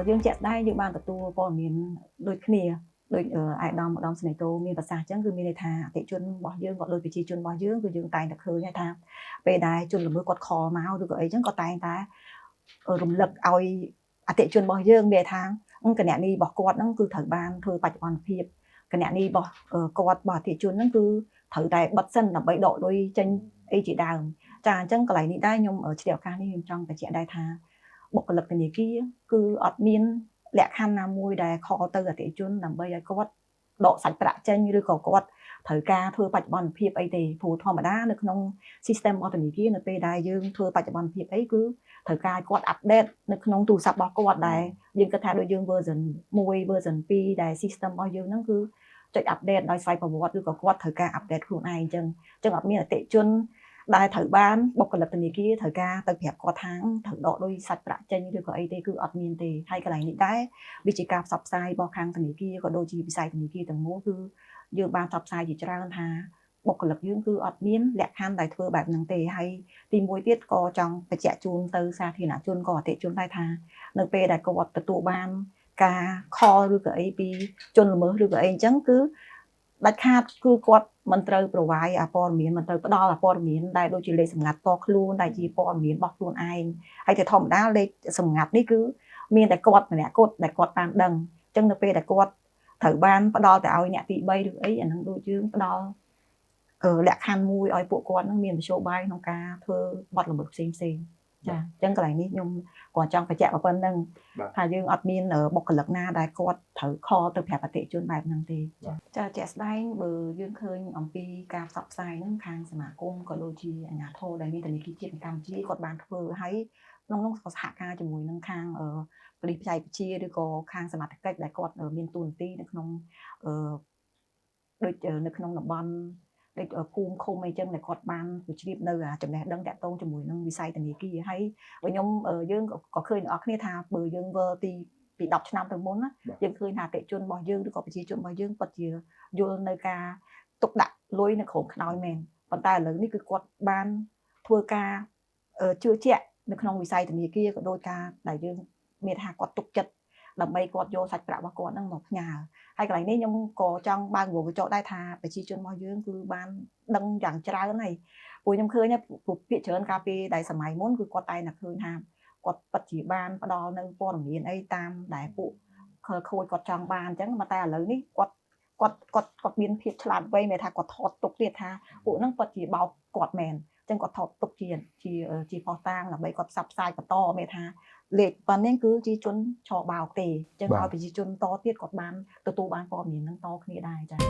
យើងជាក់ស្ដែងយើងបានទទួលព័ត៌មានដូចគ្នាដូចអាយដាមម្ដងស្នេហ៍តូមានប្រសាសន៍អញ្ចឹងគឺមានន័យថាអតិជនរបស់យើងក៏ដូចប្រជាជនរបស់យើងគឺយើងតែងតែឃើញថាពេលដែលជនល្មើសគាត់ខលមកឬក៏អីអញ្ចឹងក៏តែងតែរំលឹកឲ្យអតិជនរបស់យើងមានថាគណនីរបស់គាត់ហ្នឹងគឺត្រូវបានធ្វើបច្ចុប្បន្នភាពគណនីរបស់គាត់របស់អតិជនហ្នឹងគឺត្រូវតែបិទសិនដើម្បីដកលុយចេញអីជាដើមចាអញ្ចឹងកន្លែងនេះដែរខ្ញុំឆ្លៀតឱកាសនេះខ្ញុំចង់បញ្ជាក់ដែរថាបុគ្គលិកធនាគារគឺអត់មានលក្ខខណ្ឌណាមួយដែលខលទៅអតិថិជនដើម្បីឲ្យគាត់ដកសាច់ប្រាក់ចេញឬក៏គាត់ត្រូវការធ្វើបច្ចុប្បន្នភាពអីទេព្រោះធម្មតានៅក្នុង system របស់ធនាគារនៅពេលដែលយើងធ្វើបច្ចុប្បន្នភាពអីគឺត្រូវការឲ្យគាត់អាប់ដេតនៅក្នុងទូរស័ព្ទរបស់គាត់ដែរយើងគិតថាដូចយើង version 1 version 2ដែល system របស់យើងហ្នឹងគឺចុចអាប់ដេតដោយស្វ័យប្រវត្តិឬក៏គាត់ត្រូវការអាប់ដេតខ្លួនឯងអញ្ចឹងអត់មានអតិថិជនដែលត្រូវបានបុគ្គលិកធនាគារត្រូវការទៅប្រាប់គាត់ថាត្រូវដកលុយសាច់ប្រាក់ចេញឬក៏អីទេគឺអត់មានទេហើយកន្លែងនេះដែរវាជាការផ្សព្វផ្សាយរបស់ខាងធនាគារក៏ដូចជាវិស័យធនាគារទាំងមូលគឺយើងបានផ្សព្វផ្សាយជាច្រើនថាបុគ្គលិកយើងគឺអត់មានលក្ខខណ្ឌដែលធ្វើបែបហ្នឹងទេហើយទីមួយទៀតក៏ចង់បញ្ជាក់ជូនទៅសាធារណជនក៏អតិថិជនដែរថានៅពេលដែលគាត់ទទួលបានការខលឬក៏អីពីជនល្មើសឬក៏អីអញ្ចឹងគឺដាច់ខាតគឺគាត់មិនត្រូវប្រវាយព័ត៌មានមិនត្រូវផ្ដល់ព័ត៌មានដែលដូចជាលេខសម្ងាត់តខ្លួនដែលជាព័ត៌មានរបស់ខ្លួនឯងហើយតែធម្មតាលេខសម្ងាត់នេះគឺមានតែគាត់ម្នាក់គត់ដែលគាត់បានដឹងអញ្ចឹងនៅពេលដែលគាត់ត្រូវបានផ្ដល់ទៅឲ្យអ្នកទី3ឬអីអានឹងដូចយើងផ្ដល់លក្ខខណ្ឌមួយឲ្យពួកគាត់នឹងមានមធ្យោបាយក្នុងការធ្វើបទល្មើសផ្សេងចាអញ្ចឹងកន្លែងនេះខ្ញុំក៏ចង់បញ្ជាក់ប៉ុណ្្នឹងថាយើងអត់មានបុគ្គលិកណាដែលគាត់ត្រូវខលទៅប្រាប់អតិថិជនបែបហ្នឹងទេចាជាក់ស្ដែងបើយើងឃើញអំពីការផ្សព្វផ្សាយហ្នឹងខាងសមាគមក៏ដូចជាអាជ្ញាធរដែលមានធនាគារជាតិកម្ពុជាគាត់បានធ្វើហើយក្នុងនោះក៏សហការជាមួយនឹងខាងប៉ូលីសបច្ចេកវិទ្យាឬក៏ខាងសមត្ថកិច្ចដែលគាត់មានតួនាទីនៅក្នុងដូចនៅក្នុងតំបន់ដូចភូមិឃុំអីចឹងដែលគាត់បានជ្រាបនៅចំណេះដឹងតាក់ទងជាមួយនឹងវិស័យធនាគារហើយខ្ញុំយើងក៏ឃើញអ្នកគ្នាថាបើយើងវិលពី10ឆ្នាំទៅមុនណាយើងឃើញថាអតិថិជនរបស់យើងឬក៏ប្រជាជនរបស់យើងពិតជាយល់នៅការទុកដាក់លុយនៅក្រោមខ្នើយមែនប៉ុន្តែឥឡូវនេះគឺគាត់បានធ្វើការជឿជាក់នៅក្នុងវិស័យធនាគារក៏ដោយការដែលយើងមានថាគាត់ទុកចិត្តដើម្បីគាត់យកសាច់ប្រាក់របស់គាត់ហ្នឹងមកផ្ញើហើយកន្លែងនេះខ្ញុំក៏ចង់បើកវងកញ្ចក់ដែរថាប្រជាជនរបស់យើងគឺបានដឹងយ៉ាងច្រើនហើយព្រោះខ្ញុំឃើញពាក្យច្រើនកាលពីដែលសម័យមុនគឺគាត់តែឃើញថាគាត់ពិតជាបានផ្ដល់នៅព័ត៌មានអីតាមដែលពួកខូចគាត់ចង់បានអញ្ចឹងតែឥឡូវនេះគាត់មានភាពឆ្លាតវៃមានថាគាត់ថតទុកទៀតថាពួកហ្នឹងពិតជាបោកគាត់មែនអញ្ចឹងគាត់ថតទុកជាផុសតាងដើម្បីគាត់ផ្សព្វផ្សាយបន្តមានថាលេខប៉ុណ្្នឹងគឺជាជនឆបោកទេអញ្ចឹងឲ្យប្រជាជនតទៀតគាត់បានទទួលបានព័ត៌មានហ្នឹងតគ្នាដែរចា៎